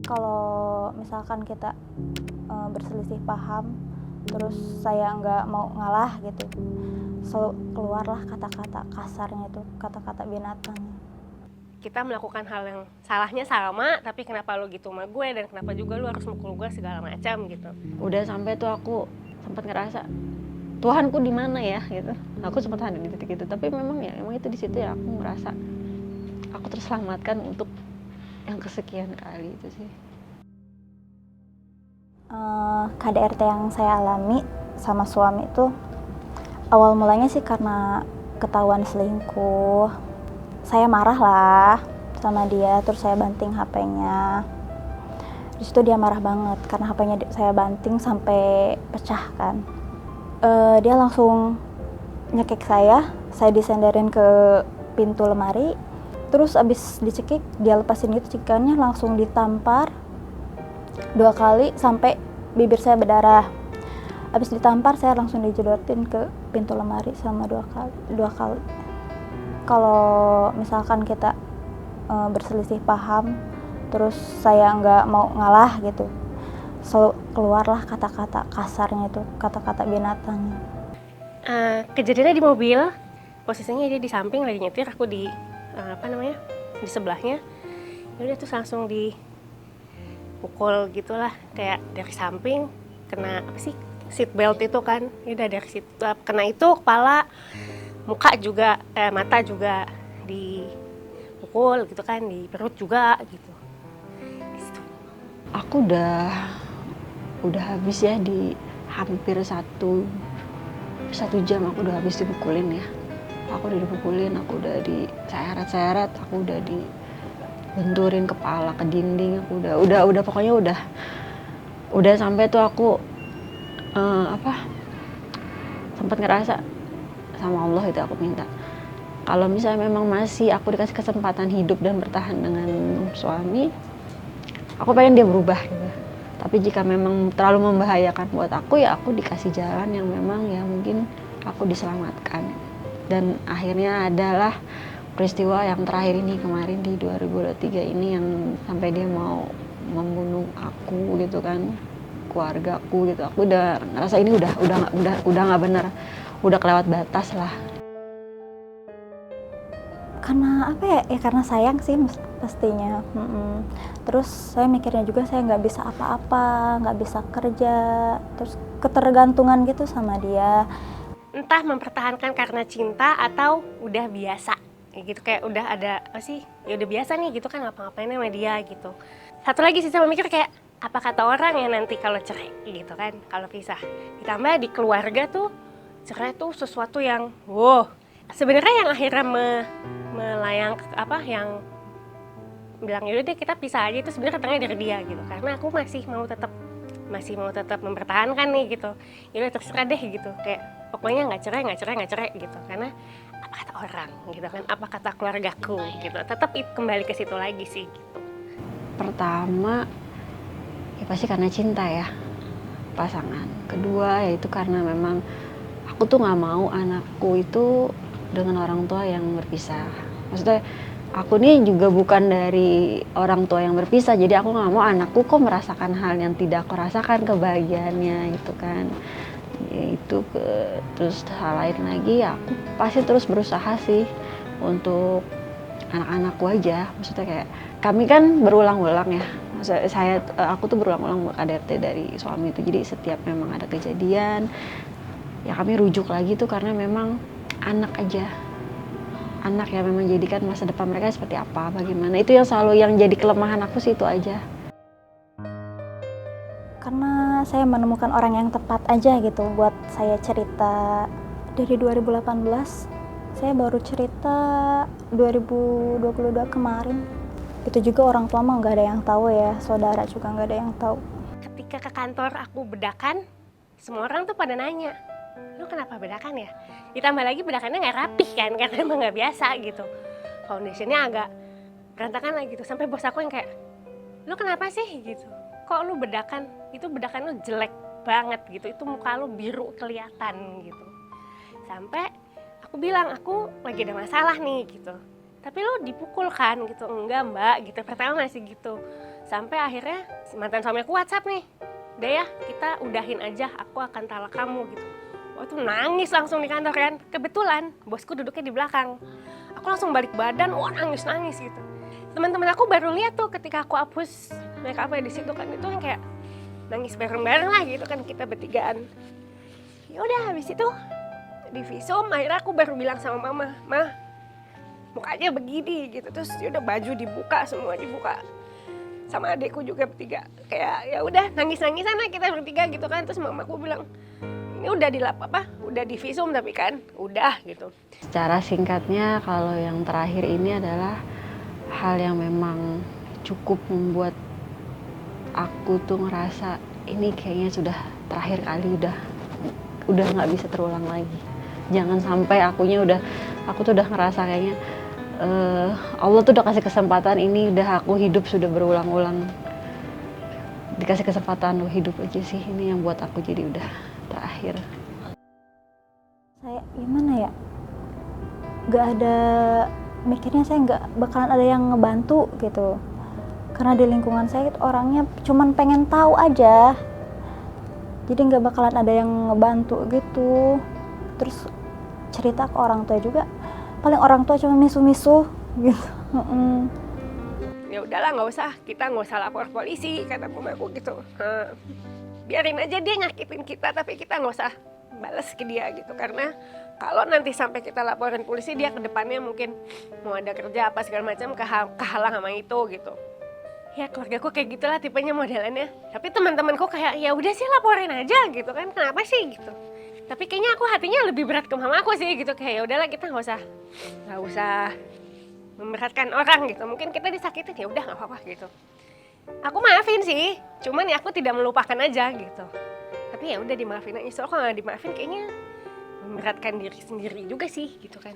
Kalau misalkan kita berselisih paham, terus saya nggak mau ngalah gitu, selalu keluarlah kata-kata kasarnya itu, kata-kata binatang. Kita melakukan hal yang salahnya sama, tapi kenapa lo gitu sama gue, dan kenapa juga lo harus mukul gue segala macam gitu. Udah sampai tuh aku sempat ngerasa Tuhanku di mana ya gitu. Aku sempat ada di titik itu, tapi memang itu di situ ya aku ngerasa aku terselamatkan untuk yang kesekian kali itu sih. KDRT yang saya alami sama suami itu awal mulanya sih karena ketahuan selingkuh. Saya marah lah sama dia, terus saya banting HP-nya. Di situ dia marah banget karena HP-nya saya banting sampai pecah kan. Dia langsung nyekik saya disenderin ke pintu lemari. Terus abis dicekik, dia lepasin gitu cekikannya, langsung ditampar 2 kali sampai bibir saya berdarah. Abis ditampar saya langsung dijedotin ke pintu lemari sama 2 kali. Kalau misalkan kita berselisih paham, terus saya nggak mau ngalah gitu, selalu keluarlah kata-kata kasarnya itu, kata-kata binatang. Kejadiannya di mobil, posisinya dia di samping lagi nyetir, aku di di sebelahnya. Udah terus langsung dipukul gitulah, kayak dari samping kena seat belt itu kan. Udah dari situ kena itu kepala, muka juga, mata juga dipukul gitu kan, di perut juga gitu. Aku udah habis ya, di hampir satu jam aku udah habis dipukulin ya. Aku udah dipukulin, aku udah diseret-seret, aku udah dibenturin kepala ke dinding, aku udah pokoknya udah sampai tuh aku sempat ngerasa sama Allah itu, aku minta kalau misalnya memang masih aku dikasih kesempatan hidup dan bertahan dengan suami, aku pengen dia berubah gitu. Tapi jika memang terlalu membahayakan buat aku, ya aku dikasih jalan yang memang ya mungkin aku diselamatkan. Dan akhirnya adalah peristiwa yang terakhir ini kemarin di 2023 ini, yang sampai dia mau membunuh aku gitu kan, keluargaku gitu. Aku udah ngerasa ini udah nggak benar, udah kelewat batas lah. Karena apa ya karena sayang sih pastinya. Terus saya mikirnya juga saya nggak bisa apa-apa, nggak bisa kerja, terus ketergantungan gitu sama dia. Entah mempertahankan karena cinta atau udah biasa gitu, kayak udah ada ya udah biasa nih gitu kan, ngapa-ngapain sama dia gitu. Satu lagi sih saya mikir kayak apa kata orang ya nanti kalau cerai gitu kan, kalau pisah. Ditambah di keluarga tuh cerai tuh sesuatu yang sebenarnya yang akhirnya melayang yang bilang yaudah deh kita pisah aja, itu sebenarnya katanya dari dia gitu, karena aku masih mau tetap mempertahankan nih gitu. Yaudah terserah deh gitu, kayak pokoknya nggak cerai gitu, karena apa kata orang gitu kan, apa kata keluargaku gitu, tetap kembali ke situ lagi sih gitu. Pertama ya pasti karena cinta ya, pasangan. Kedua yaitu karena memang aku tuh nggak mau anakku itu dengan orang tua yang berpisah. Maksudnya aku nih juga bukan dari orang tua yang berpisah, jadi aku nggak mau anakku kok merasakan hal yang tidak aku rasakan, kebahagiaannya itu kan. Terus hal lain lagi ya, aku pasti terus berusaha sih untuk anak-anakku aja. Maksudnya kayak kami kan berulang-ulang ya, aku tuh berulang-ulang KDRT dari suami itu, jadi setiap memang ada kejadian ya kami rujuk lagi tuh, karena memang anak yang memang jadikan masa depan mereka seperti apa, bagaimana, itu yang selalu yang jadi kelemahan aku sih, itu aja. Karena saya menemukan orang yang tepat aja gitu buat saya cerita. Dari 2018 saya baru cerita 2022 kemarin. Itu juga orang tua mah nggak ada yang tahu ya, saudara juga nggak ada yang tahu. Ketika ke kantor aku bedakan, semua orang tuh pada nanya, lu kenapa bedakan ya? Ditambah lagi bedakannya nggak rapih kan, karena emang nggak biasa gitu. Foundationnya agak berantakan lah gitu. Sampai bos aku yang kayak, lu kenapa sih gitu? Kok lu bedakan? Itu bedakan lu jelek banget gitu. Itu muka lu biru kelihatan gitu. Sampai aku bilang, aku lagi ada masalah nih gitu. Tapi lu dipukul kan gitu? Enggak mbak gitu. Pertama masih gitu. Sampai akhirnya si mantan suami aku WhatsApp nih, udah ya kita udahin aja, aku akan talak kamu gitu. Waktu nangis langsung di kantor kan, kebetulan bosku duduknya di belakang. Aku langsung balik badan, wah nangis gitu. Teman-teman aku baru lihat tuh ketika aku hapus make up di situ kan, itu kan kayak nangis bareng-bareng lah gitu kan kita bertigaan. Ya udah habis itu di visum akhirnya aku baru bilang sama mama, "Ma, mukanya begini," gitu. Terus ya udah baju dibuka, semua dibuka. Sama adekku juga bertiga. Kayak ya udah nangis-nangisan lah kita bertiga gitu kan. Terus mamaku bilang, "Ini udah udah di visum tapi kan udah," gitu. Secara singkatnya, kalau yang terakhir ini adalah hal yang memang cukup membuat aku tuh ngerasa ini kayaknya sudah terakhir kali, udah nggak bisa terulang lagi. Jangan sampai aku tuh udah ngerasa kayaknya Allah tuh udah kasih kesempatan ini, udah aku hidup sudah berulang-ulang dikasih kesempatan lo hidup aja sih, ini yang buat aku jadi udah terakhir. Saya gimana ya, nggak ada mikirnya, saya nggak bakalan ada yang ngebantu gitu, karena di lingkungan saya itu orangnya cuman pengen tahu aja, jadi nggak bakalan ada yang ngebantu gitu. Terus cerita ke orang tua juga, paling orang tua cuma misu-misu gitu. Ya udahlah kita nggak usah lapor polisi, kata mamaku gitu. Biarin aja dia nyakitin kita, tapi kita nggak usah balas ke dia gitu, karena kalau nanti sampai kita laporin polisi, dia ke depannya mungkin mau ada kerja apa segala macam kehalang sama itu gitu. Ya keluargaku kayak gitulah tipenya modelannya. Tapi teman-temanku kayak ya udah sih laporin aja gitu kan, kenapa sih gitu. Tapi kayaknya aku hatinya lebih berat ke mamaku sih gitu, kayak ya udahlah kita nggak usah memberatkan orang gitu. Mungkin kita disakitin, ya udah nggak apa-apa gitu. Aku maafin sih, cuman ya aku tidak melupakan aja gitu. Tapi ya udah dimaafin aja. Soalnya kalau nggak dimaafin kayaknya memberatkan diri sendiri juga sih gitu kan.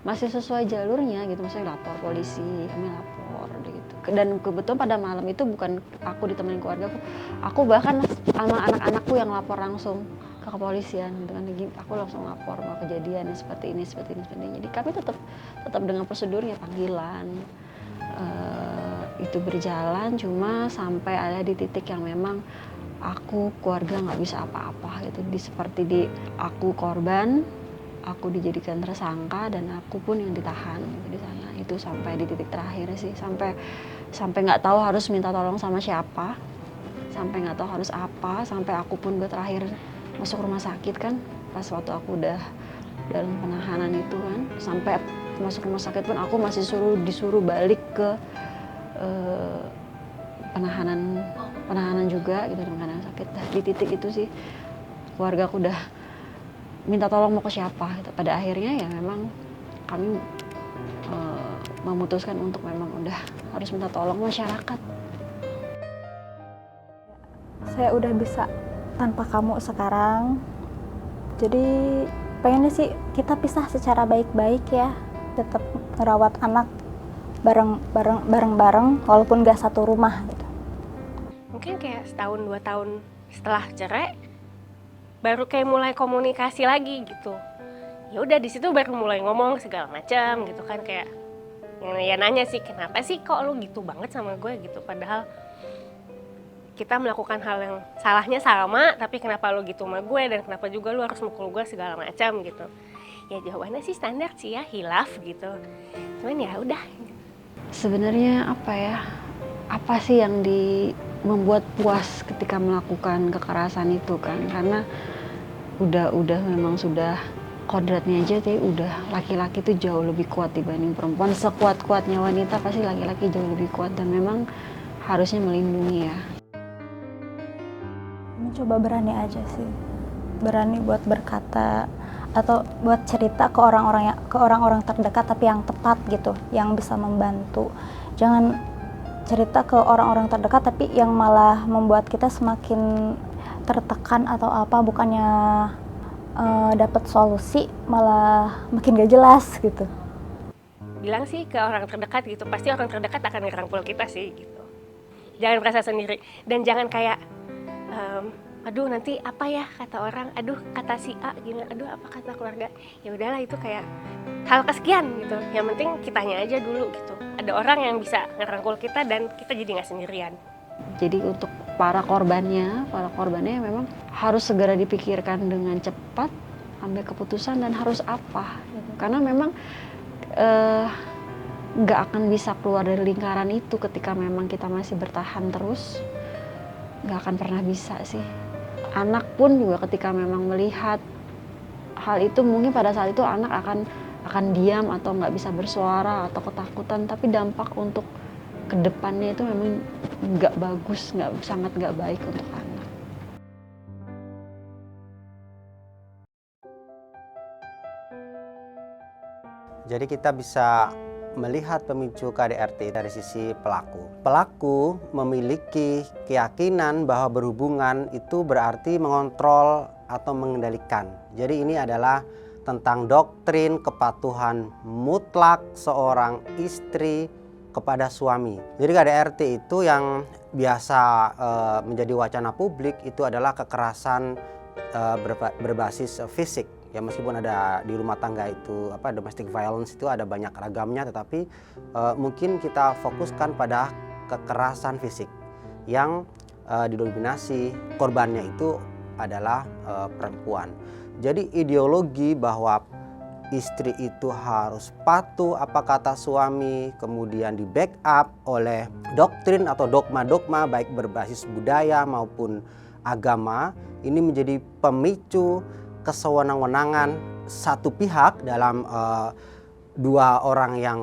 Masih sesuai jalurnya gitu, maksudnya lapor polisi, kami lapor gitu. Dan kebetulan pada malam itu bukan aku ditemenin keluarga aku bahkan sama anak-anakku yang lapor langsung ke kepolisian gitu kan. Aku langsung lapor mau kejadian seperti ini. Jadi kami tetap dengan prosedurnya, panggilan itu berjalan, cuma sampai ada di titik yang memang keluarga nggak bisa apa-apa gitu. Seperti aku korban, aku dijadikan tersangka, dan aku pun yang ditahan gitu di sana. Itu sampai di titik terakhir sih, sampai nggak tahu harus minta tolong sama siapa, sampai nggak tahu harus apa, sampai aku pun terakhir masuk rumah sakit kan, pas waktu aku udah dalam penahanan itu kan, sampai masuk rumah sakit pun aku masih disuruh balik ke penahanan juga gitu, dengan keadaan sakit. Di titik itu sih keluarga aku udah minta tolong mau ke siapa gitu. Pada akhirnya ya memang kami memutuskan untuk memang udah harus minta tolong masyarakat. Saya udah bisa tanpa kamu sekarang, jadi pengennya sih kita pisah secara baik-baik ya, tetap ngerawat anak bareng-bareng walaupun gak satu rumah gitu. Mungkin kayak setahun 2 tahun setelah cerai baru kayak mulai komunikasi lagi gitu. Ya udah di situ baru mulai ngomong segala macam gitu kan, kayak ya nanya sih, kenapa sih kok lu gitu banget sama gue gitu, padahal kita melakukan hal yang salahnya sama, tapi kenapa lu gitu sama gue, dan kenapa juga lu harus mukul gue segala macam gitu. Ya jawabannya sih standar sih ya, hilaf gitu. Cuman ya udah. Sebenarnya apa sih yang membuat puas ketika melakukan kekerasan itu kan? Karena udah memang sudah kodratnya aja tuh, udah laki-laki tuh jauh lebih kuat dibanding perempuan. Sekuat-kuatnya wanita pasti laki-laki jauh lebih kuat, dan memang harusnya melindungi ya. Mencoba berani aja sih, berani buat berkata atau buat cerita ke orang-orang terdekat, tapi yang tepat gitu, yang bisa membantu. Jangan cerita ke orang-orang terdekat tapi yang malah membuat kita semakin tertekan atau apa, bukannya dapat solusi malah makin gak jelas gitu. Bilang sih ke orang terdekat gitu, pasti orang terdekat akan ngerangkul kita sih gitu. Jangan merasa sendiri, dan jangan kayak aduh nanti apa ya kata orang, aduh kata si A gini, aduh apa kata keluarga. Ya udahlah, itu kayak hal kesekian gitu. Yang penting kitanya aja dulu gitu. Ada orang yang bisa ngerangkul kita dan kita jadi nggak sendirian. Jadi untuk para korbannya memang harus segera dipikirkan dengan cepat, ambil keputusan dan harus apa. Karena memang nggak akan bisa keluar dari lingkaran itu ketika memang kita masih bertahan terus. Nggak akan pernah bisa sih. Anak pun juga ketika memang melihat hal itu, mungkin pada saat itu anak akan diam atau nggak bisa bersuara atau ketakutan, tapi dampak untuk kedepannya itu memang nggak bagus, sangat nggak baik untuk anak. Jadi kita bisa melihat pemicu KDRT dari sisi pelaku. Pelaku memiliki keyakinan bahwa berhubungan itu berarti mengontrol atau mengendalikan. Jadi ini adalah tentang doktrin kepatuhan mutlak seorang istri kepada suami. Jadi KDRT itu yang biasa menjadi wacana publik itu adalah kekerasan berbasis fisik. Ya, meskipun ada di rumah tangga itu domestic violence itu ada banyak ragamnya, tetapi mungkin kita fokuskan pada kekerasan fisik yang didominasi korbannya itu adalah perempuan. Jadi ideologi bahwa istri itu harus patuh apa kata suami, kemudian di backup oleh doktrin atau dogma-dogma baik berbasis budaya maupun agama, ini menjadi pemicu kesewenang-wenangan satu pihak dalam dua orang yang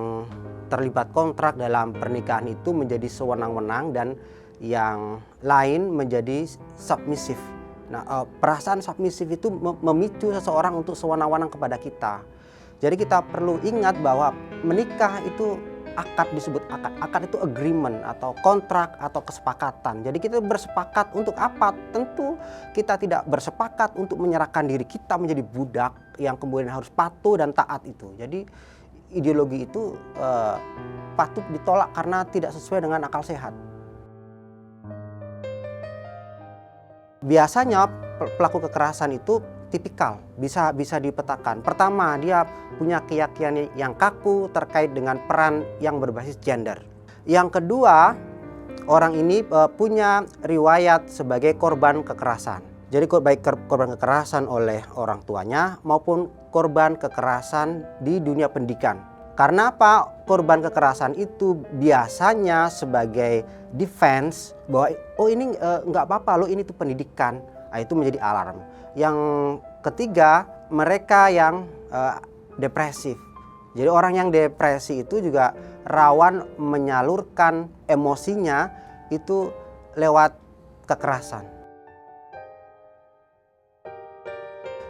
terlibat kontrak dalam pernikahan itu menjadi sewenang-wenang dan yang lain menjadi submisif. Nah, perasaan submisif itu memicu seseorang untuk sewenang-wenang kepada kita. Jadi kita perlu ingat bahwa menikah itu akad, disebut akad. Akad itu agreement atau kontrak atau kesepakatan. Jadi kita bersepakat untuk apa? Tentu kita tidak bersepakat untuk menyerahkan diri kita menjadi budak yang kemudian harus patuh dan taat itu. Jadi ideologi itu patut ditolak karena tidak sesuai dengan akal sehat. Biasanya pelaku kekerasan itu tipikal, bisa dipetakan. Pertama, dia punya keyakinan yang kaku terkait dengan peran yang berbasis gender. Yang kedua, orang ini punya riwayat sebagai korban kekerasan. Jadi baik korban kekerasan oleh orang tuanya maupun korban kekerasan di dunia pendidikan. Karena apa? Korban kekerasan itu biasanya sebagai defense bahwa ini nggak apa-apa loh, ini tuh pendidikan. Nah, itu menjadi alarm. Yang ketiga, mereka yang depresif. Jadi orang yang depresi itu juga rawan menyalurkan emosinya itu lewat kekerasan.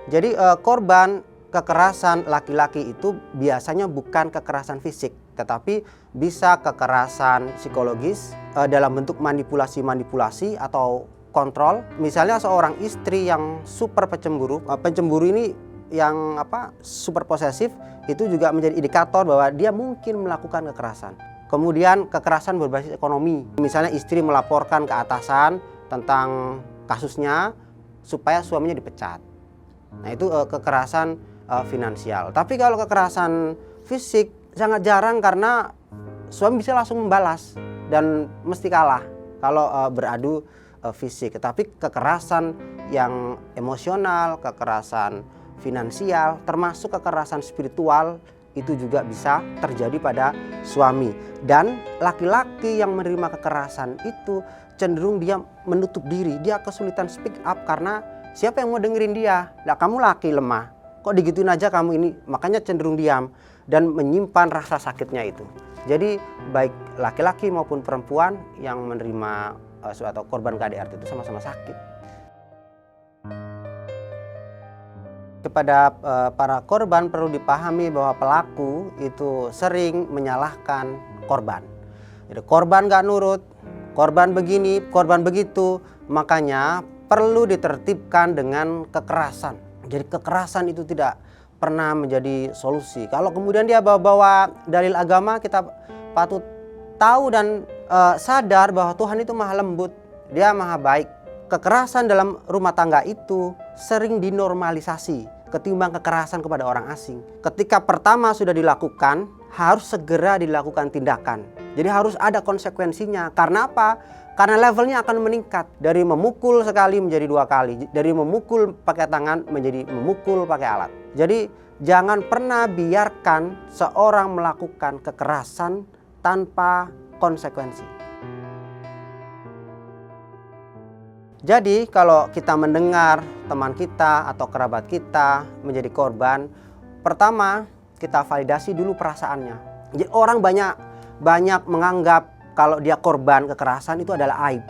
Jadi korban kekerasan laki-laki itu biasanya bukan kekerasan fisik, tetapi bisa kekerasan psikologis dalam bentuk manipulasi atau kontrol. Misalnya seorang istri yang super pencemburu ini yang super posesif, itu juga menjadi indikator bahwa dia mungkin melakukan kekerasan. Kemudian kekerasan berbasis ekonomi. Misalnya istri melaporkan ke atasan tentang kasusnya supaya suaminya dipecat. Nah, itu kekerasan finansial. Tapi kalau kekerasan fisik sangat jarang karena suami bisa langsung membalas dan mesti kalah kalau beradu fisik. Tetapi kekerasan yang emosional, kekerasan finansial, termasuk kekerasan spiritual itu juga bisa terjadi pada suami. Dan laki-laki yang menerima kekerasan itu cenderung dia menutup diri, dia kesulitan speak up karena siapa yang mau dengerin dia? Nah, kamu laki lemah, kok digituin aja kamu ini? Makanya cenderung diam dan menyimpan rasa sakitnya itu. Jadi baik laki-laki maupun perempuan yang menerima atau korban KDRT itu sama-sama sakit. Kepada para korban perlu dipahami bahwa pelaku itu sering menyalahkan korban. Jadi korban gak nurut, korban begini, korban begitu, makanya perlu ditertibkan dengan kekerasan. Jadi kekerasan itu tidak pernah menjadi solusi. Kalau kemudian dia bawa-bawa dalil agama, kita patut tahu dan sadar bahwa Tuhan itu maha lembut, dia maha baik. kekerasan dalam rumah tangga itu sering dinormalisasi ketimbang kekerasan kepada orang asing. Ketika pertama sudah dilakukan, harus segera dilakukan tindakan. Jadi harus ada konsekuensinya. Karena apa? Karena levelnya akan meningkat. Dari memukul sekali menjadi 2 kali. Dari memukul pakai tangan menjadi memukul pakai alat. Jadi jangan pernah biarkan seorang melakukan kekerasan tanpa konsekuensi. Jadi kalau kita mendengar teman kita atau kerabat kita menjadi korban, pertama kita validasi dulu perasaannya. Jadi orang banyak menganggap kalau dia korban kekerasan itu adalah aib.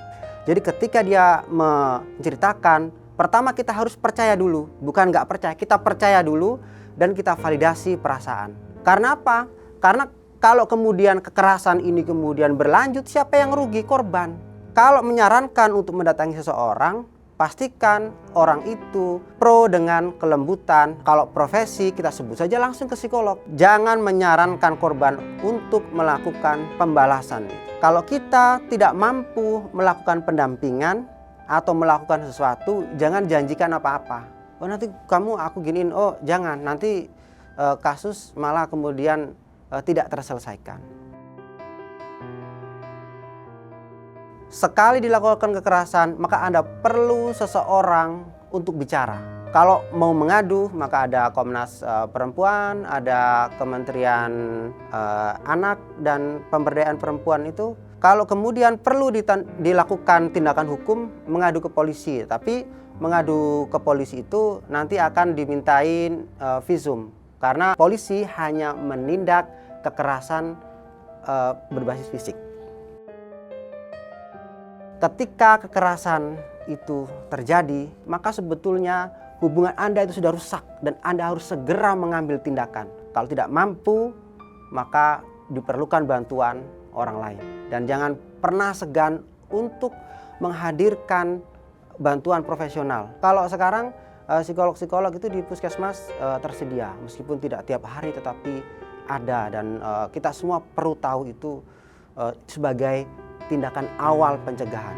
Jadi ketika dia menceritakan, pertama kita harus percaya dulu, bukan nggak percaya, kita percaya dulu dan kita validasi perasaan. Karena apa? Karena kalau kemudian kekerasan ini kemudian berlanjut, siapa yang rugi? Korban. Kalau menyarankan untuk mendatangi seseorang, pastikan orang itu pro dengan kelembutan. Kalau profesi kita sebut saja langsung ke psikolog. Jangan menyarankan korban untuk melakukan pembalasan. Kalau kita tidak mampu melakukan pendampingan atau melakukan sesuatu, jangan janjikan apa-apa. Oh nanti kamu aku giniin, oh jangan, nanti kasus malah kemudian tidak terselesaikan. Sekali dilakukan kekerasan, maka Anda perlu seseorang untuk bicara. Kalau mau mengadu, maka ada Komnas Perempuan, ada Kementerian Anak dan Pemberdayaan Perempuan itu. Kalau kemudian perlu dilakukan tindakan hukum, mengadu ke polisi. Tapi mengadu ke polisi itu nanti akan dimintain visum. Karena polisi hanya menindak kekerasan berbasis fisik. Ketika kekerasan itu terjadi, maka sebetulnya hubungan Anda itu sudah rusak dan Anda harus segera mengambil tindakan. Kalau tidak mampu, maka diperlukan bantuan orang lain. Dan jangan pernah segan untuk menghadirkan bantuan profesional. Kalau sekarang psikolog-psikolog itu di puskesmas tersedia, meskipun tidak tiap hari tetapi ada, dan kita semua perlu tahu itu sebagai tindakan awal pencegahan.